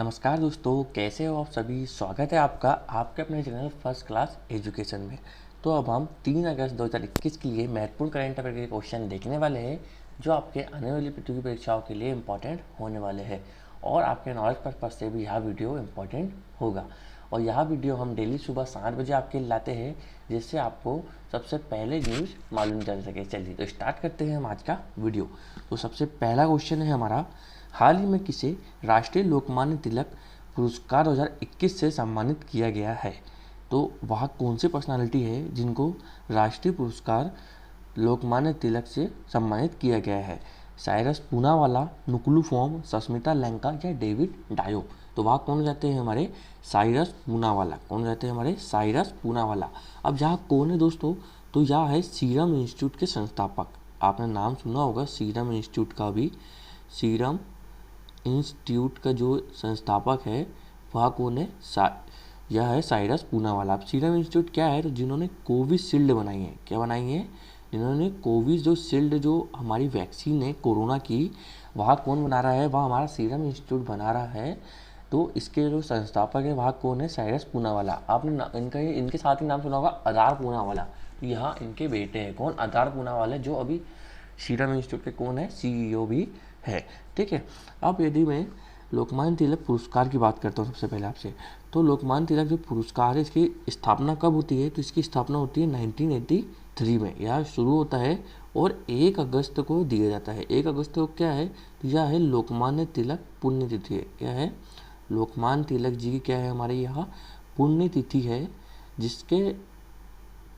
नमस्कार दोस्तों, कैसे हो आप सभी। स्वागत है आपका आपके अपने चैनल फर्स्ट क्लास एजुकेशन में। तो अब हम 3 अगस्त 2021 के लिए महत्वपूर्ण करंट अफेयर के क्वेश्चन देखने वाले हैं जो आपके आने वाली प्रतियोगी परीक्षाओं के लिए इम्पॉर्टेंट होने वाले हैं और आपके नॉलेज पर्पज से भी यह वीडियो इम्पॉर्टेंट होगा। और यह वीडियो हम डेली सुबह 7 बजे आपके लिए लाते हैं जिससे आपको सबसे पहले न्यूज़ मालूम चल सके। चलिए तो स्टार्ट करते हैं हम आज का वीडियो। तो सबसे पहला क्वेश्चन है हमारा, हाल ही में किसे राष्ट्रीय लोकमान्य तिलक पुरस्कार 2021 से सम्मानित किया गया है। तो वह कौन सी पर्सनालिटी है जिनको राष्ट्रीय पुरस्कार लोकमान्य तिलक से सम्मानित किया गया है। साइरस पूनावाला, नुकुलू फॉर्म, सस्मिता लंका या डेविड डायो। तो वह कौन जाते हैं हमारे साइरस पूनावाला। कौन जाते हैं हमारे साइरस पूनावाला। अब यह कौन है दोस्तों, तो यह है सीरम इंस्टीट्यूट के संस्थापक। आपने नाम सुना होगा सीरम इंस्टीट्यूट का भी। सीरम इंस्टीट्यूट का जो संस्थापक है वह कौन है, यह है साइरस पूनावाला। अब सीरम इंस्टीट्यूट क्या है, तो जिन्होंने कोविशील्ड बनाई है। क्या बनाई है, जिन्होंने कोविशील्ड जो हमारी वैक्सीन है कोरोना की, वह कौन बना रहा है, वह हमारा सीरम इंस्टीट्यूट बना रहा है। तो इसके जो संस्थापक है वह कौन है, साइरस पूनावाला। आपने इनके साथ ही नाम सुना होगा आधार पूनावाला। तो यहाँ इनके बेटे हैं कौन, आधार पूनावाला, जो अभी सीरम इंस्टीट्यूट के कौन है, सीईओ भी है। ठीक है। अब यदि मैं लोकमान्य तिलक पुरस्कार की बात करता हूँ सबसे पहले आपसे, तो लोकमान्य तिलक जो पुरस्कार है इसकी स्थापना कब होती है, तो इसकी स्थापना होती है 1983 में। यह शुरू होता है और 1 अगस्त को दिया जाता है। 1 अगस्त को क्या है, तो यह है लोकमान्य तिलक पुण्यतिथि है। क्या है, लोकमान्य तिलक जी की क्या है, हमारे यहाँ पुण्यतिथि है, जिसके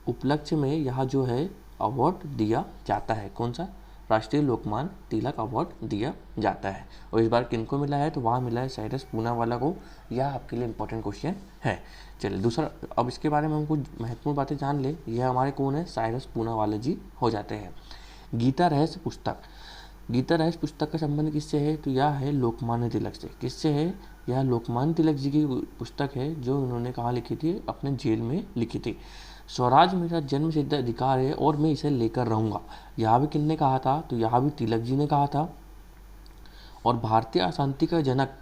उपलक्ष्य में यह जो है अवार्ड दिया जाता है। कौन सा, राष्ट्रीय लोकमान्य तिलक अवार्ड दिया जाता है। और इस बार किनको मिला है, तो वहाँ मिला है साइरस पूनावाला को। यह आपके लिए इंपॉर्टेंट क्वेश्चन है। चलिए दूसरा, अब इसके बारे में हम कुछ महत्वपूर्ण बातें जान ले। यह हमारे कौन है, साइरस पूनावाला जी हो जाते हैं। गीता रहस्य पुस्तक, गीता रहस्य पुस्तक का संबंध किससे है, तो यह है लोकमान्य तिलक से। किससे है, यह लोकमान्य तिलक जी की पुस्तक है जो उन्होंने कहाँ लिखी थी, अपने जेल में लिखी थी। स्वराज मेरा जन्म सिद्ध अधिकार है और मैं इसे लेकर रहूँगा। यह भी किसने कहा था, तो यह भी तिलक जी ने कहा था। और भारतीय अशांति का जनक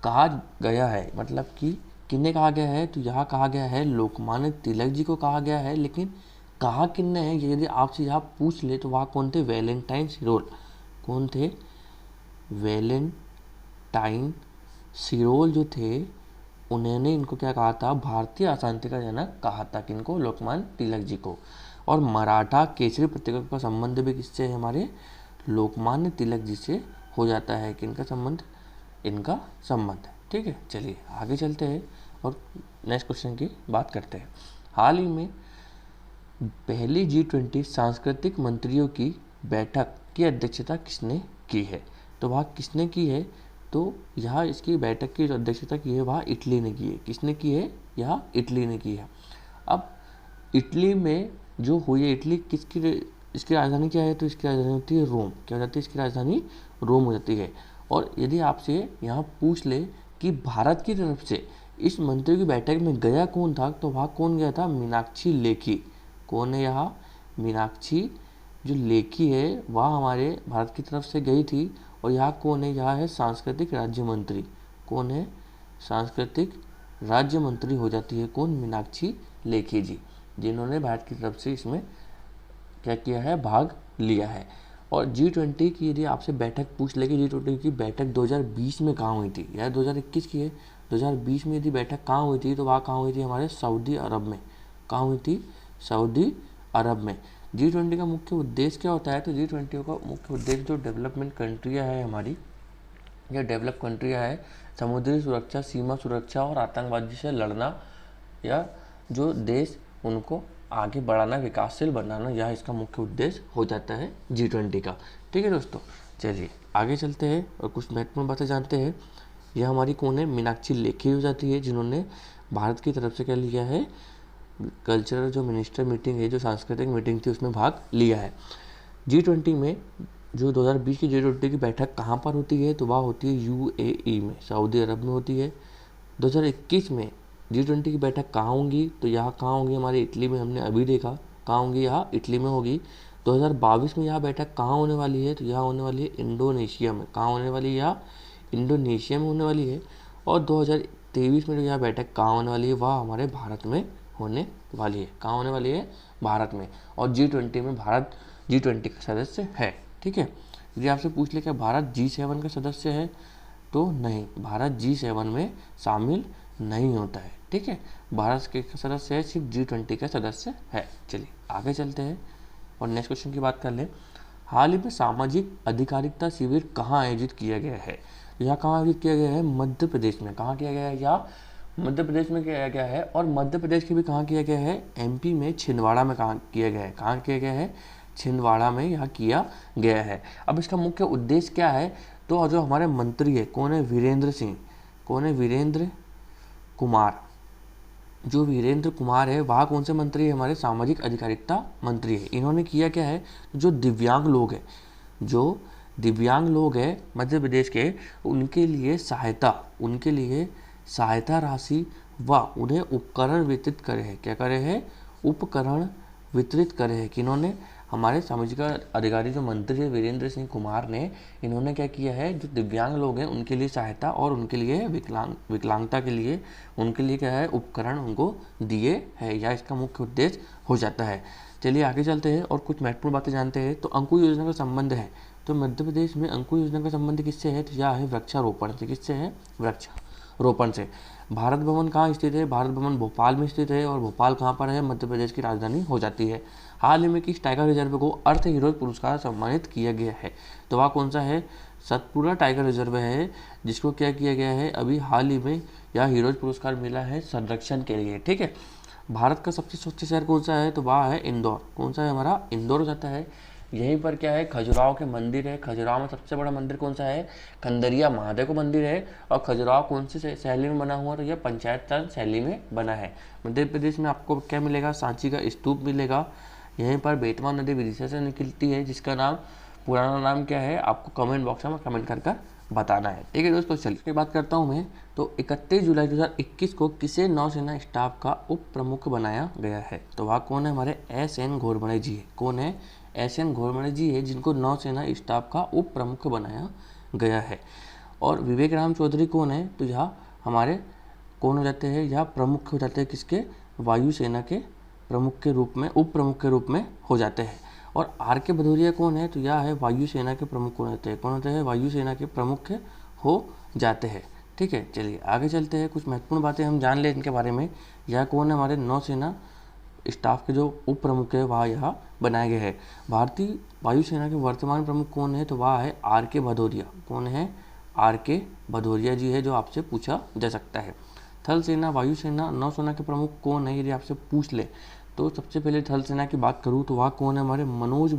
कहा गया है, मतलब कि किन्ने कहा गया है, तो यहाँ कहा गया है लोकमान्य तिलक जी को कहा गया है। लेकिन कहा किन्ने है, यदि आपसे यहाँ पूछ ले तो वह कौन थे, वैलेंटाइन सिरोल। कौन थे, वैलेंटाइन सिरोल जो थे, उन्होंने इनको क्या कहा था, भारतीय अशांति का जनक कहा था। किनको, लोकमान्य तिलक जी को। और मराठा केसरी पत्रिका का संबंध भी किससे है, हमारे लोकमान्य तिलक जी से हो जाता है। किनका संबंध, इनका संबंध। ठीक है, चलिए आगे चलते हैं और नेक्स्ट क्वेश्चन की बात करते हैं। हाल ही में पहली G20 सांस्कृतिक मंत्रियों की बैठक की अध्यक्षता किसने की है, तो वह किसने की है, तो यहाँ इसकी बैठक की जो अध्यक्षता की है वह इटली ने की है। किसने की है, यह इटली ने की है। अब इटली में जो हुई है, इटली किसकी, इसकी राजधानी क्या है, तो इसकी राजधानी होती है रोम। क्या हो जाती है, इसकी राजधानी रोम हो जाती है। और यदि आपसे यहाँ पूछ ले कि भारत की तरफ से इस मंत्रियों की बैठक में गया कौन था, तो वहाँ कौन गया था, मीनाक्षी लेखी। कौन है यहाँ, मीनाक्षी जो लेखी है वह हमारे भारत की तरफ से गई थी। और यहाँ कौन है, यहाँ है सांस्कृतिक राज्य मंत्री। कौन है, सांस्कृतिक राज्य मंत्री हो जाती है कौन, मीनाक्षी लेखी जी, जिन्होंने भारत की तरफ से इसमें क्या किया है, भाग लिया है। और G20 की यदि आपसे बैठक पूछ लेगी, G20 की बैठक 2020 में कहाँ हुई थी, या 2021 की है, 2020 में यदि बैठक कहाँ हुई थी, तो वहाँ कहाँ हुई थी, हमारे सऊदी अरब में। कहाँ हुई थी, सऊदी अरब में। G20 का मुख्य उद्देश्य क्या होता है, तो G20 का मुख्य उद्देश्य जो डेवलपमेंट कंट्रियाँ है हमारी, या डेवलप कंट्रियाँ है, समुद्री सुरक्षा, सीमा सुरक्षा और आतंकवादी से लड़ना, या जो देश उनको आगे बढ़ाना, विकासशील बनाना, यह इसका मुख्य उद्देश्य हो जाता है G20 का। ठीक है दोस्तों, चलिए आगे चलते हैं और कुछ महत्वपूर्ण बातें जानते हैं। यह हमारी कौन है, मीनाक्षी लेखी हो जाती है, जिन्होंने भारत की तरफ से क्या लिया है, कल्चरल जो मिनिस्टर मीटिंग है, जो सांस्कृतिक मीटिंग थी, उसमें भाग लिया है। G20 में जो 2020 की G20 की बैठक कहाँ पर होती है, तो वह होती है UAE में, सऊदी अरब में होती है। 2021 में G20 की बैठक कहाँ होंगी, तो यहाँ कहाँ होंगी, हमारे इटली में, हमने अभी देखा कहाँ होंगी, यहाँ इटली में होगी। 2022 में यहाँ बैठक कहाँ होने वाली है, तो यहाँ होने वाली है इंडोनेशिया में। कहाँ होने वाली है, यहाँ इंडोनेशिया में होने वाली है। और 2023 में जो यह बैठक कहाँ होने वाली है, वह हमारे भारत में होने वाली है। कहाँ होने वाली है? भारत में। और G20 में भारत G20 का सदस्य है। ठीक है, यदि आपसे पूछ ले क्या भारत G7 का सदस्य है, तो नहीं, भारत G7 में शामिल नहीं होता है। ठीक है, भारत के सदस्य है, सिर्फ G20 का सदस्य है। चलिए आगे चलते हैं और नेक्स्ट क्वेश्चन की बात कर ले। हाल ही में सामाजिक अधिकारिता शिविर कहाँ आयोजित किया गया है? यह कहाँ आयोजित किया गया है? मध्य प्रदेश में। कहाँ किया गया है? या मध्य प्रदेश में किया गया है। और मध्य प्रदेश के भी कहाँ किया गया है? MP में छिंदवाड़ा में कहाँ किया गया है? कहाँ किया गया है? छिंदवाड़ा में यह किया गया है। अब इसका मुख्य उद्देश्य क्या है? तो जो हमारे मंत्री है, कौन है? वीरेंद्र सिंह। कौन है? वीरेंद्र कुमार। जो वीरेंद्र कुमार है, वह कौन से मंत्री है? हमारे सामाजिक अधिकारिता मंत्री है। इन्होंने किया क्या है? जो दिव्यांग लोग हैं, जो दिव्यांग लोग हैं मध्य प्रदेश के, उनके लिए सहायता राशि व उन्हें उपकरण वितरित करे हैं। क्या करे हैं? उपकरण वितरित करे हैं। किन्होंने? हमारे सामाजिक अधिकारी जो मंत्री है वीरेंद्र सिंह कुमार ने, इन्होंने क्या किया है? जो दिव्यांग लोग हैं उनके लिए सहायता और उनके लिए विकलांगता के लिए उनके लिए क्या है? उपकरण उनको दिए हैं, या इसका मुख्य उद्देश्य हो जाता है। चलिए आगे चलते हैं और कुछ महत्वपूर्ण बातें जानते हैं। तो अंकुर योजना का संबंध है, तो मध्य प्रदेश में अंकुर योजना का संबंध किससे है? तो यह है वृक्षारोपण से। किससे है? वृक्षारोपण से। भारत भवन कहाँ स्थित है? भारत भवन भोपाल में स्थित है। और भोपाल कहाँ पर है? मध्य प्रदेश की राजधानी हो जाती है। हाल ही में किस टाइगर रिजर्व को अर्थ हीरोज पुरस्कार सम्मानित किया गया है? तो वह कौन सा है? सतपुड़ा टाइगर रिजर्व है, जिसको क्या किया गया है? अभी हाल ही में यह हीरोज पुरस्कार मिला है संरक्षण के लिए। ठीक है, भारत का सबसे स्वच्छ शहर कौन सा है? तो वह है इंदौर। कौन सा है? हमारा इंदौर हो जाता है। यहीं पर क्या है? खजुराहो के मंदिर है। खजुराहो में सबसे बड़ा मंदिर कौन सा है? खंडरिया महादेव का मंदिर है। और खजुराहो कौन सी शैली में बना हुआ? तो यह पंचायत राज शैली में बना है। मध्य प्रदेश में आपको क्या मिलेगा? सांची का स्तूप मिलेगा। यहीं पर बेतवा नदी विदिशा से निकलती है, जिसका नाम पुराना नाम क्या है? आपको कमेंट बॉक्स में कमेंट कर बताना है। ठीक है दोस्तों, चलिए इसकी बात करता हूँ मैं। तो 31 जुलाई 2021 को किसे नौसेना स्टाफ का उप प्रमुख बनाया गया है? तो वह कौन है? हमारे SN घोरपड़े जी है। कौन है? SN घोरपड़े जी है, जिनको नौसेना स्टाफ का उप प्रमुख बनाया गया है। और विवेक राम चौधरी कौन है? तो यह हमारे कौन हो जाते हैं? यह प्रमुख हो जाते हैं किसके? वायुसेना के प्रमुख के रूप में, उप प्रमुख के रूप में हो जाते हैं। और RK भदौरिया कौन है? तो यह है वायुसेना के प्रमुख कौन होते हैं? कौन होते हैं? वायुसेना के प्रमुख हो जाते हैं। ठीक है, चलिए आगे चलते हैं। कुछ महत्वपूर्ण बातें हम जान लें इनके बारे में। यह कौन है? हमारे नौसेना स्टाफ के जो उप प्रमुख है वह यहाँ बनाए गए हैं। भारतीय वायुसेना के वर्तमान प्रमुख कौन है? तो वह है RK भदौरिया। कौन है? RK भदौरिया जी है, जो आपसे पूछा जा सकता है। थल सेना, वायुसेना, नौसेना के प्रमुख कौन है? यदि आपसे पूछ ले तो सबसे पहले थल सेना की बात करूँ तो वह कौन है? हमारे मनोज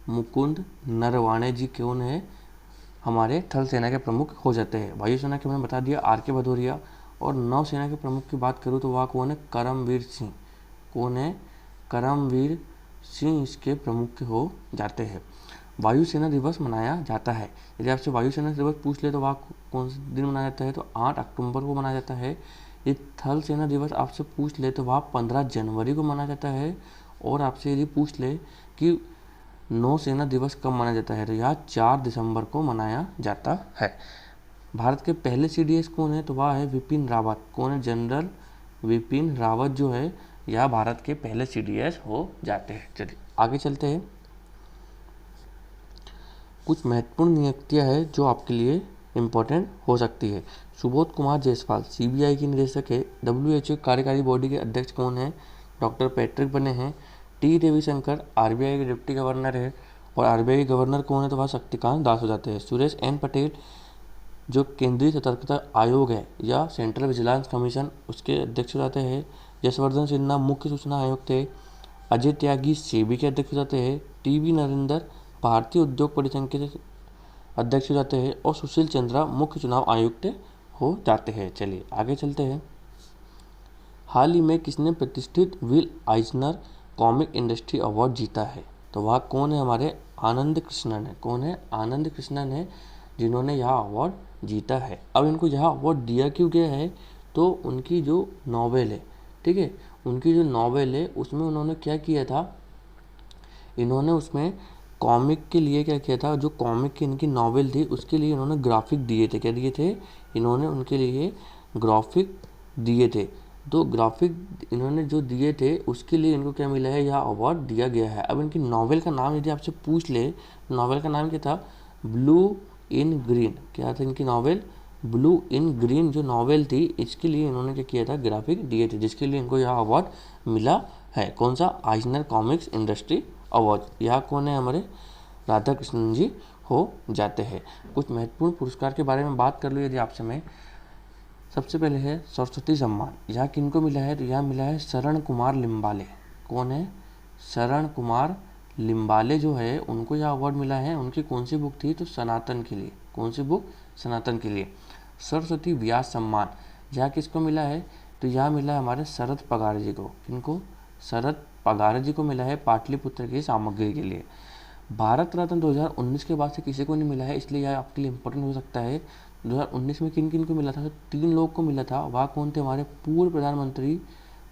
मुकुंद नरवाणे जी कौन है? हमारे थल सेना के प्रमुख हो जाते हैं। वायुसेना के मैंने बता दिया RK भदौरिया। और नौसेना के प्रमुख की बात करूँ तो वह कौन है? करमवीर सिंह। कौन है? करमवीर सिंह इसके प्रमुख हो जाते हैं। वायुसेना दिवस मनाया जाता है। यदि आपसे वायुसेना दिवस पूछ ले तो वह कौन से दिन मनाया जाता है? तो 8 अक्टूबर को मनाया जाता है। ये थल सेना दिवस आपसे पूछ ले तो वह 15 जनवरी को मनाया जाता है। और आपसे यदि पूछ ले कि नौसेना दिवस कब मनाया जाता है, तो यह 4 दिसंबर को मनाया जाता है। भारत के पहले CDS कौन है? तो वह है विपिन रावत। कौन है? जनरल विपिन रावत जो है, यह भारत के पहले CDS हो जाते हैं। चलिए आगे चलते हैं। कुछ महत्वपूर्ण नियुक्तियां है जो आपके लिए इम्पोर्टेंट हो सकती है। सुबोध कुमार जायसवाल CBI के निदेशक है। WHO कार्यकारी बॉडी के अध्यक्ष कौन है? डॉक्टर पैट्रिक बने हैं। T रविशंकर RBI के डिप्टी गवर्नर है। और RBI के गवर्नर कौन है? तो वह शक्तिकांत दास हो जाते हैं। सुरेश N पटेल जो केंद्रीय सतर्कता आयोग है या सेंट्रल विजिलेंस कमीशन, उसके अध्यक्ष हो जाते हैं। यशवर्धन सिन्हा मुख्य सूचना आयुक्त थे। अजय त्यागी SEBI के अध्यक्ष हो जाते हैं। TB नरेंद्र भारतीय उद्योग परिसंघ के अध्यक्ष हो जाते हैं। और सुशील चंद्रा मुख्य चुनाव आयुक्त हो जाते हैं। चलिए आगे चलते हैं। हाल ही में किसने प्रतिष्ठित विल आइजनर कॉमिक इंडस्ट्री अवार्ड जीता है? तो वह कौन है? हमारे आनंद कृष्णन है। कौन है? आनंद कृष्णन है, जिन्होंने यह अवार्ड जीता है। अब इनको यह अवार्ड दिया क्यों गया है? तो उनकी जो नॉवेल है, ठीक है, उनकी जो नॉवेल है उसमें उन्होंने क्या किया था? इन्होंने उसमें कॉमिक के लिए क्या किया था, जो कॉमिक की इनकी नॉवेल थी उसके लिए इन्होंने ग्राफिक दिए थे। क्या दिए थे इन्होंने? उनके लिए ग्राफिक दिए थे। तो ग्राफिक इन्होंने जो दिए थे उसके लिए इनको क्या मिला है, यह अवार्ड दिया गया है। अब इनकी नॉवेल का नाम यदि आपसे पूछ ले, नॉवेल का नाम क्या था? Blue in green. क्या था इनकी नॉवेल? ब्लू इन ग्रीन जो नॉवेल थी, इसके लिए इन्होंने क्या किया था, ग्राफिक दिए थे, जिसके लिए इनको यह अवार्ड मिला है। कौन सा? आइजनर कॉमिक्स इंडस्ट्री अवार्ड। यह कौन है? हमारे राधा कृष्णन जी हो जाते हैं। कुछ महत्वपूर्ण पुरस्कार के बारे में बात कर लूँ यदि आपसे मैं, सबसे पहले है सरस्वती सम्मान। यह किनको मिला है? तो यह मिला है शरण कुमार लिम्बाले। कौन है? शरण कुमार लिम्बाले जो है उनको यह अवार्ड मिला है। उनकी कौन सी बुक थी? तो सनातन के लिए। कौन सी बुक? सनातन के लिए। सरस्वती व्यास सम्मान यह किसको मिला है? तो यह मिला है हमारे शरद पगार जी को। किनको? शरद पगार जी को मिला है पाटलिपुत्र की सामग्री के लिए। भारत रत्न 2019 के बाद से किसी को नहीं मिला है, इसलिए यह आपके लिए इम्पोर्टेंट हो सकता है। 2019 में किन किन को मिला था? तो 3 लोग को मिला था। वह कौन थे? हमारे पूर्व प्रधानमंत्री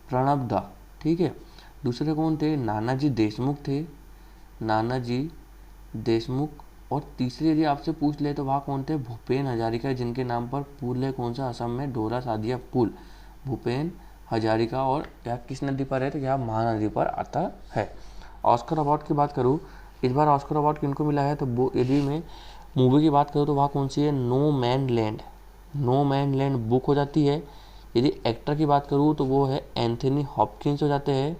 प्रणब दा। ठीक है। दूसरे कौन थे? नानाजी देशमुख थे, नानाजी देशमुख। और तीसरे यदि आपसे पूछ ले तो वह कौन थे? भूपेन हजारिका, जिनके नाम पर पुल है। कौन सा? असम में ढोला सादिया पुल। भूपेन हजारिका। और यह किस नदी पर है? तो यह महानदी पर आता है। ऑस्कर अवार्ड की बात करूँ, इस बार ऑस्कर अवार्ड किनको मिला है? तो यदि मैं मूवी की बात करूँ तो वह कौन सी है? No man land. No man land book हो जाती है। यदि एक्टर की बात करूँ तो वो है एंथनी हॉपकिंस हो जाते हैं।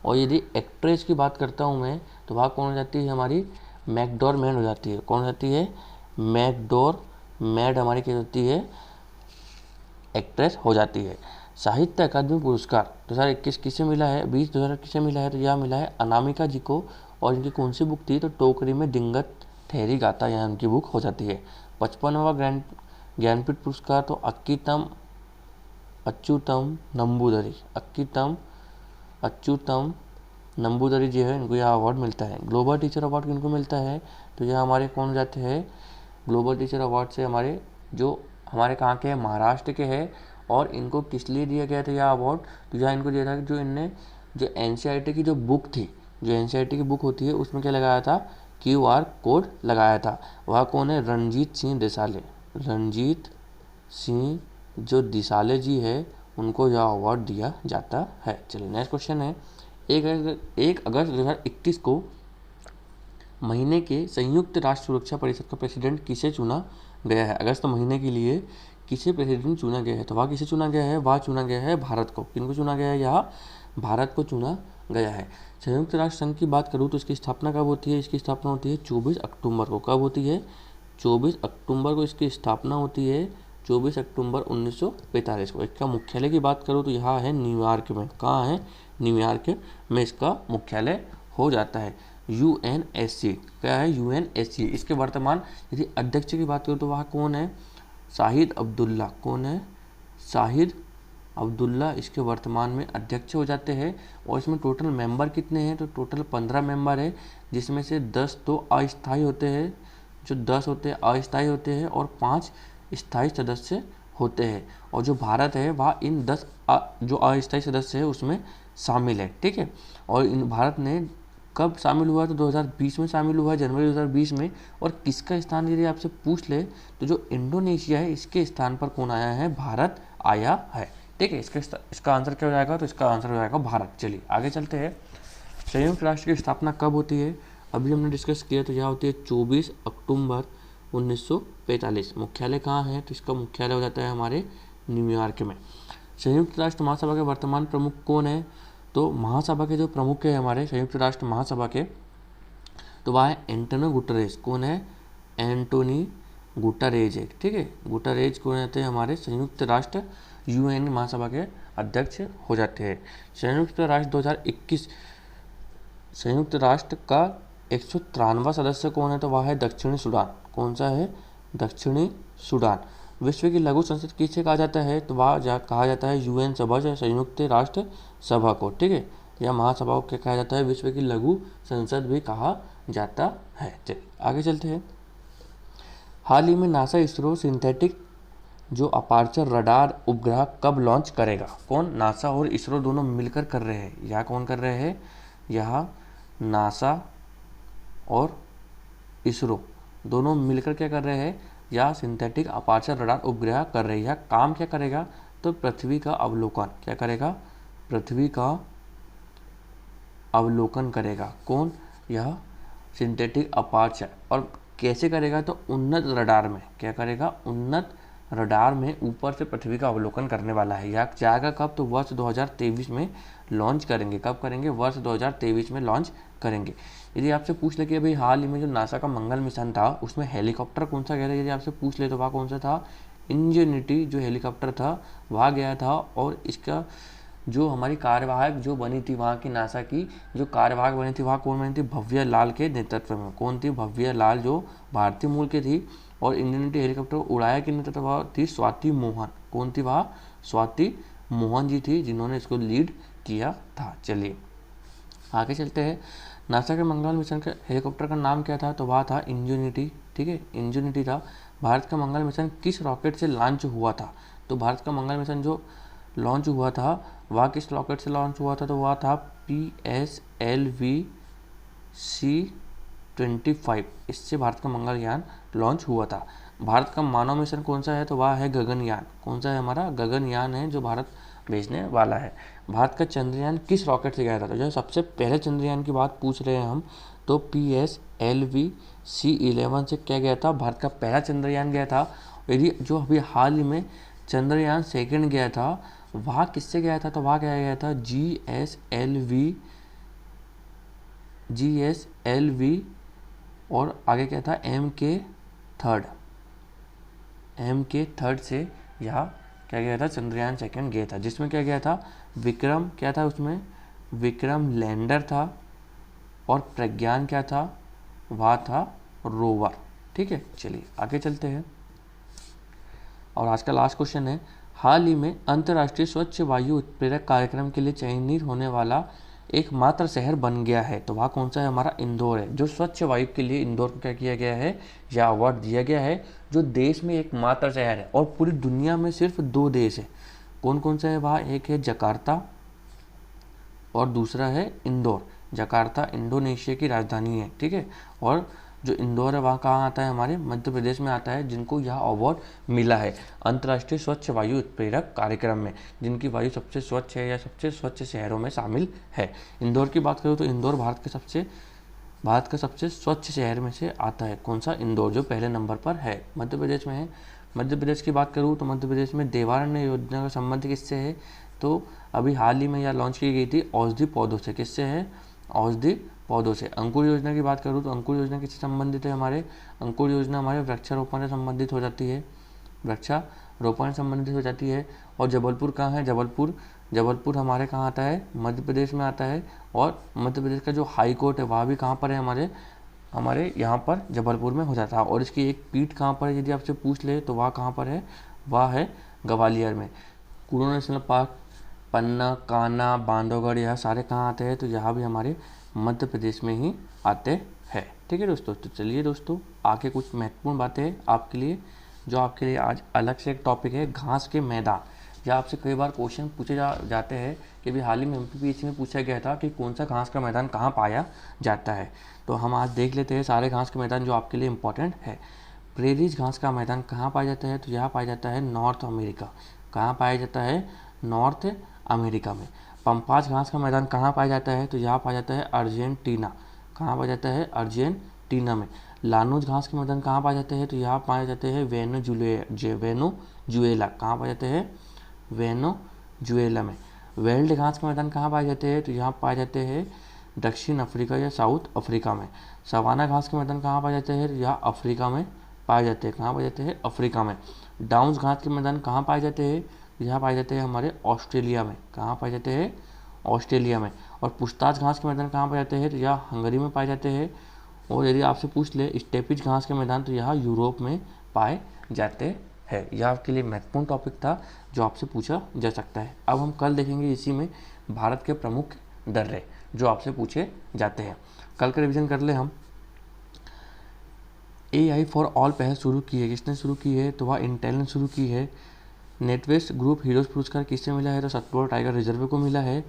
और यदि एक्ट्रेस की बात करता हूँ मैं तो वह कौन हो जाती है? हमारी मैकडॉर्मैंड हो जाती है। कौन हो जाती है? मैड हमारी क्या होती है? एक्ट्रेस हो जाती है। साहित्य अकादमी पुरस्कार 2021 किसे मिला है? 2021 से मिला है। तो यह मिला है अनामिका जी को। और इनकी कौन सी बुक थी? तो टोकरी में डिंगत ठहरी गाता, यह उनकी बुक हो जाती है। 55वां ज्ञानपीठ पुरस्कार तो अक्कीतम अच्युतम नंबूदरी। अक्कीतम अच्युतम नंबूदरी जी है, इनको यह अवार्ड मिलता है। ग्लोबल टीचर अवार्ड किनको मिलता है? तो यह हमारे कौन जाते हैं? ग्लोबल टीचर अवार्ड से हमारे जो हमारे कहाँ के हैं? महाराष्ट्र के हैं। और इनको किस लिए दिया गया था यह अवार्ड? तो यह इनको दिया था जो इनने जो NCERT की जो बुक थी, जो NCERT की बुक होती है उसमें क्या लगाया था? QR कोड लगाया था। वह कौन है? रणजीत सिंह देसाले। रणजीत सिंह जो दिसाले जी है उनको यह अवार्ड दिया जाता है। चलिए नेक्स्ट क्वेश्चन है, 1 अगस्त 2021 को महीने के संयुक्त राष्ट्र सुरक्षा परिषद का प्रेसिडेंट किसे चुना गया है? अगस्त महीने के लिए किसे प्रेसिडेंट चुना गया है? तो वह किसे चुना गया है? वह चुना गया है भारत को। किनको चुना गया है? यहाँ भारत को चुना गया है। संयुक्त राष्ट्र संघ की बात करूँ तो इसकी स्थापना कब होती है? इसकी स्थापना होती है 24 अक्टूबर को। कब होती है? 24 अक्टूबर को इसकी स्थापना होती है। 24 अक्टूबर 1945 को। इसका मुख्यालय की बात करूँ तो यहाँ है न्यूयॉर्क में। कहाँ है? न्यूयॉर्क में इसका मुख्यालय हो जाता है। UNSC क्या है? UNSC। इसके वर्तमान यदि अध्यक्ष की बात करूँ तो वह कौन है? शाहिद अब्दुल्ला। कौन है? शाहिद अब्दुल्ला इसके वर्तमान में अध्यक्ष हो जाते हैं। और इसमें टोटल मेंबर कितने हैं? तो टोटल 15 मेंबर है, जिसमें से 10 तो अस्थायी होते हैं, जो 10 होते हैं अस्थायी होते हैं, और 5 स्थायी सदस्य होते हैं। और जो भारत है वह इन 10 जो अस्थायी सदस्य है उसमें शामिल है। ठीक है। और इन भारत ने कब शामिल हुआ? तो 2020 में शामिल हुआ, जनवरी 2020 में। और किसका स्थान यदि आपसे पूछ ले तो जो इंडोनेशिया है इसके स्थान पर कौन आया है? भारत आया है। ठीक है। इसका आंसर क्या हो जाएगा? तो इसका आंसर हो जाएगा भारत। चलिए आगे चलते हैं। संयुक्त राष्ट्र की स्थापना कब होती है? अभी हमने डिस्कस किया तो यह होती है 24 अक्टूबर 1945। मुख्यालय कहाँ है? तो इसका मुख्यालय हो जाता है हमारे न्यूयॉर्क में। संयुक्त राष्ट्र महासभा के वर्तमान प्रमुख कौन है? तो महासभा के जो प्रमुख है हमारे संयुक्त राष्ट्र महासभा के, तो वह है एंटोनियो गुटरेस। कौन है? एंटोनी गुटरेज है। ठीक है। गुटरेज कौन रहते हैं? हमारे संयुक्त राष्ट्र UN महासभा के अध्यक्ष हो जाते हैं। संयुक्त राष्ट्र 2021 संयुक्त राष्ट्र का 193वां सदस्य कौन है? तो वह है दक्षिणी सूडान। कौन सा है? दक्षिणी सूडान। विश्व की लघु संसद किसे कहा जाता है? तो वह कहा जाता है UN सभा या संयुक्त राष्ट्र सभा को। ठीक है। यह महासभा को क्या कहा जाता है? विश्व की लघु संसद भी कहा जाता है। चलिए आगे चलते हैं। हाल ही में नासा इसरो सिंथेटिक जो अपार्चर रडार उपग्रह कब लॉन्च करेगा? कौन? नासा और इसरो दोनों मिलकर कर रहे हैं। यह कौन कर रहे हैं? यह नासा और इसरो दोनों मिलकर क्या कर रहे हैं, या सिंथेटिक अपार्चर रडार उपग्रह कर रही है। काम क्या करेगा, तो पृथ्वी का अवलोकन, क्या करेगा, पृथ्वी का अवलोकन करेगा। कौन, यह सिंथेटिक अपार्चर। और कैसे करेगा, तो उन्नत रडार में, क्या करेगा, उन्नत रडार में ऊपर से पृथ्वी का अवलोकन करने वाला है। यह जाएगा कब, तो वर्ष 2023 में लॉन्च करेंगे। कब करेंगे, वर्ष 2023 में लॉन्च करेंगे। यदि आपसे पूछ ले कि अभी हाल ही में जो नासा का मंगल मिशन था उसमें हेलीकॉप्टर कौन सा गया था, यदि आपसे पूछ ले तो वह कौन सा था, इंजेन्यूटी जो हेलीकॉप्टर था वह गया था। और इसका जो हमारी कार्यवाहक जो बनी थी वहाँ की, नासा की जो कार्यवाहक बनी थी वहाँ कौन बनी थी, भव्य लाल के नेतृत्व में। कौन थी, भव्य लाल, जो भारतीय मूल के थी। और इंजेन्यूटी हेलीकॉप्टर उड़ाया कि नेतृत्व वह थी स्वाति मोहन। कौन थी वह, स्वाति मोहन जी थी जिन्होंने इसको लीड किया था। चलिए आगे चलते हैं। नासा के मंगल मिशन के हेलीकॉप्टर का नाम क्या था, तो वह था इंजेन्यूटी। ठीक है, इंजेन्यूटी था। भारत का मंगल मिशन किस रॉकेट से लॉन्च हुआ था, तो भारत का मंगल मिशन जो लॉन्च हुआ था वह किस रॉकेट से लॉन्च हुआ था, तो वह था PSLV-C-25। इससे भारत का मंगलयान लॉन्च हुआ था। भारत का मानव मिशन कौन सा है, तो वह है गगनयान। कौन सा है, हमारा गगनयान है जो भारत भेजने वाला है। भारत का चंद्रयान किस रॉकेट से गया था, तो जो सबसे पहले चंद्रयान की बात पूछ रहे हैं हम, तो PSLV-C-11 से क्या गया था, भारत का पहला चंद्रयान गया था। यदि जो अभी हाल ही में चंद्रयान सेकंड गया था वह किससे गया था, तो वह क्या गया था, GSLV और आगे क्या था, MK3 से यह क्या गया था, चंद्रयान सेकंड गया था। जिसमें क्या गया था, विक्रम क्या था, उसमें विक्रम लैंडर था और प्रज्ञान क्या था, वह था रोवर। ठीक है, चलिए आगे चलते हैं। और आज का लास्ट क्वेश्चन है, हाल ही में अंतर्राष्ट्रीय स्वच्छ वायु उत्प्रेरक कार्यक्रम के लिए चयनित होने वाला एकमात्र शहर बन गया है, तो वह कौन सा है, हमारा इंदौर है। जो स्वच्छ वायु के लिए इंदौर को क्या किया गया है, यह अवार्ड दिया गया है, जो देश में एकमात्र शहर है। और पूरी दुनिया में सिर्फ 2 देश है। कौन कौन सा है वह, एक है जकार्ता और दूसरा है इंदौर। जकार्ता इंडोनेशिया की राजधानी है। ठीक है, और जो इंदौर है वहाँ कहाँ आता है, हमारे मध्य प्रदेश में आता है, जिनको यह अवार्ड मिला है अंतर्राष्ट्रीय स्वच्छ वायु उत्प्रेरक कार्यक्रम में, जिनकी वायु सबसे स्वच्छ है या सबसे स्वच्छ शहरों में शामिल है। इंदौर की बात करूँ तो इंदौर भारत का सबसे स्वच्छ शहर में से आता है। कौन सा, इंदौर, जो पहले नंबर पर है, मध्य प्रदेश में है। मध्य प्रदेश की बात करूँ तो मध्य प्रदेश में देवारण्य योजना का संबंध किससे है, तो अभी हाल ही में यह लॉन्च की गई थी औषधि पौधों से। किससे है, औषधि पौधों से। अंकुर योजना की बात करूँ तो अंकुर योजना किससे संबंधित है, हमारे अंकुर योजना हमारे वृक्षारोपण से संबंधित हो जाती है, वृक्षारोपण से संबंधित हो जाती है। और जबलपुर कहाँ है, जबलपुर हमारे कहाँ आता है, मध्य प्रदेश में आता है। और मध्य प्रदेश का जो हाई कोर्ट है वह भी कहाँ पर है, हमारे यहाँ पर जबलपुर में हो जाता है। और इसकी एक पीठ कहाँ पर है, यदि आपसे पूछ ले तो वह कहाँ पर है, वह है ग्वालियर में। कुल्लू नेशनल पार्क, पन्ना, कान्हा, बांधवगढ़, यह सारे कहाँ आते हैं, तो यहाँ भी हमारे मध्य प्रदेश में ही आते हैं। ठीक है दोस्तों, तो चलिए दोस्तों आगे कुछ महत्वपूर्ण बातें आपके लिए, जो आपके लिए आज अलग से एक टॉपिक है, घास के मैदान। या आपसे कई बार क्वेश्चन पूछे जाते हैं कि अभी हाल ही में MPPSC में पूछा गया था कि कौन सा घास का मैदान कहाँ पाया जाता है। तो हम आज देख लेते हैं सारे घास के मैदान जो आपके लिए इंपॉर्टेंट है। प्रेरीज घास का मैदान कहाँ पाया जाता है, तो यह पाया जाता है नॉर्थ अमेरिका। कहाँ पाया जाता है, नॉर्थ अमेरिका में। पंपास घास का मैदान कहाँ पाया जाता है, तो यहाँ पाया जाता है अर्जेंटीना। कहाँ पाया जाता है, अर्जेंटीना में। लानूज घास के मैदान कहाँ पाए जाते हैं, तो यहाँ पाए जाते हैं वेनेजुएला। कहाँ पाए जाते हैं, वेनेजुएला में। वेल्ड घास के मैदान कहाँ पाए जाते हैं, तो यहाँ पाए जाते हैं दक्षिण अफ्रीका या साउथ अफ्रीका में। सवाना घास के मैदान कहाँ पाए जाते हैं, तो यहाँ अफ्रीका में पाए जाते हैं। कहाँ पाए जाते हैं, अफ्रीका में। डाउन्स घास के मैदान कहाँ पाए जाते हैं, यहाँ पाए जाते हैं हमारे ऑस्ट्रेलिया में। कहाँ पाए जाते हैं, ऑस्ट्रेलिया में। और पुछताछ घास के मैदान कहाँ पाए जाते हैं, तो यहाँ हंगरी में पाए जाते हैं। और यदि आपसे पूछ ले स्टेपिज घास के मैदान, तो यहाँ यूरोप में पाए जाते हैं। यह आपके लिए महत्वपूर्ण टॉपिक था जो आपसे पूछा जा सकता है। अब हम कल देखेंगे इसी में भारत के प्रमुख दर्रे जो आपसे पूछे जाते हैं। कल का रिविजन कर ले हम। AI फॉर ऑल पहल शुरू की है, किसने शुरू की है, तो वह इंटेल ने शुरू की है। नेटवेस्ट ग्रुप हीरोज पुरस्कार किससे मिला है, तो सतपुड़ा टाइगर रिजर्व को मिला है।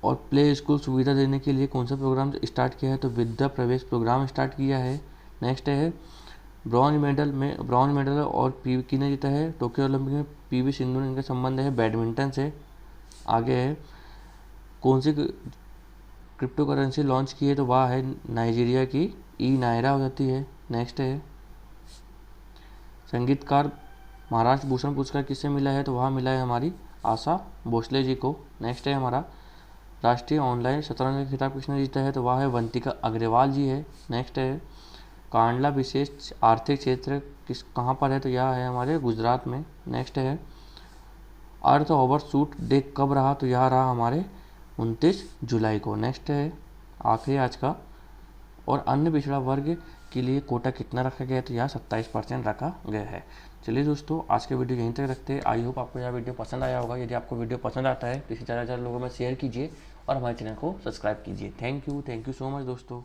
और प्ले स्कूल सुविधा देने के लिए कौन सा प्रोग्राम स्टार्ट किया है? तो विद्या प्रवेश प्रोग्राम स्टार्ट किया है। नेक्स्ट है ब्रॉन्ज मेडल और पी किने जीता है? टोक्यो ओलंपिक में पीवी सिंधु ने, इनका संबंध है बैडमिंटन से। आगे है कौन सी क्रिप्टो करेंसी लॉन्च की है? तो वह है नाइजीरिया की ई नायरा हो जाती है। नेक्स्ट है संगीतकार महाराष्ट्र भूषण पुरस्कार किससे मिला है? तो वहाँ मिला है हमारी आशा भोसले जी को। नेक्स्ट है हमारा राष्ट्रीय ऑनलाइन शतरंज खिताब किसने जीता है? तो वह है वंतिका अग्रवाल जी है। नेक्स्ट है कांडला विशेष आर्थिक क्षेत्र कहाँ पर है? तो यह है हमारे गुजरात में। नेक्स्ट है अर्थ ओवरशूट डे कब रहा? तो यह रहा हमारे 29 जुलाई को। नेक्स्ट है आखिरी आज का, और अन्य पिछड़ा वर्ग के लिए कोटा कितना रखा गया है? तो यह 27% रखा गया है। चलिए दोस्तों, आज के वीडियो यहीं तक रखते हैं। आई होप आपको यह वीडियो पसंद आया होगा। यदि आपको वीडियो पसंद आता है तो इसे ज़्यादा से ज़्यादा लोगों में शेयर कीजिए और हमारे चैनल को सब्सक्राइब कीजिए। थैंक यू सो मच दोस्तों।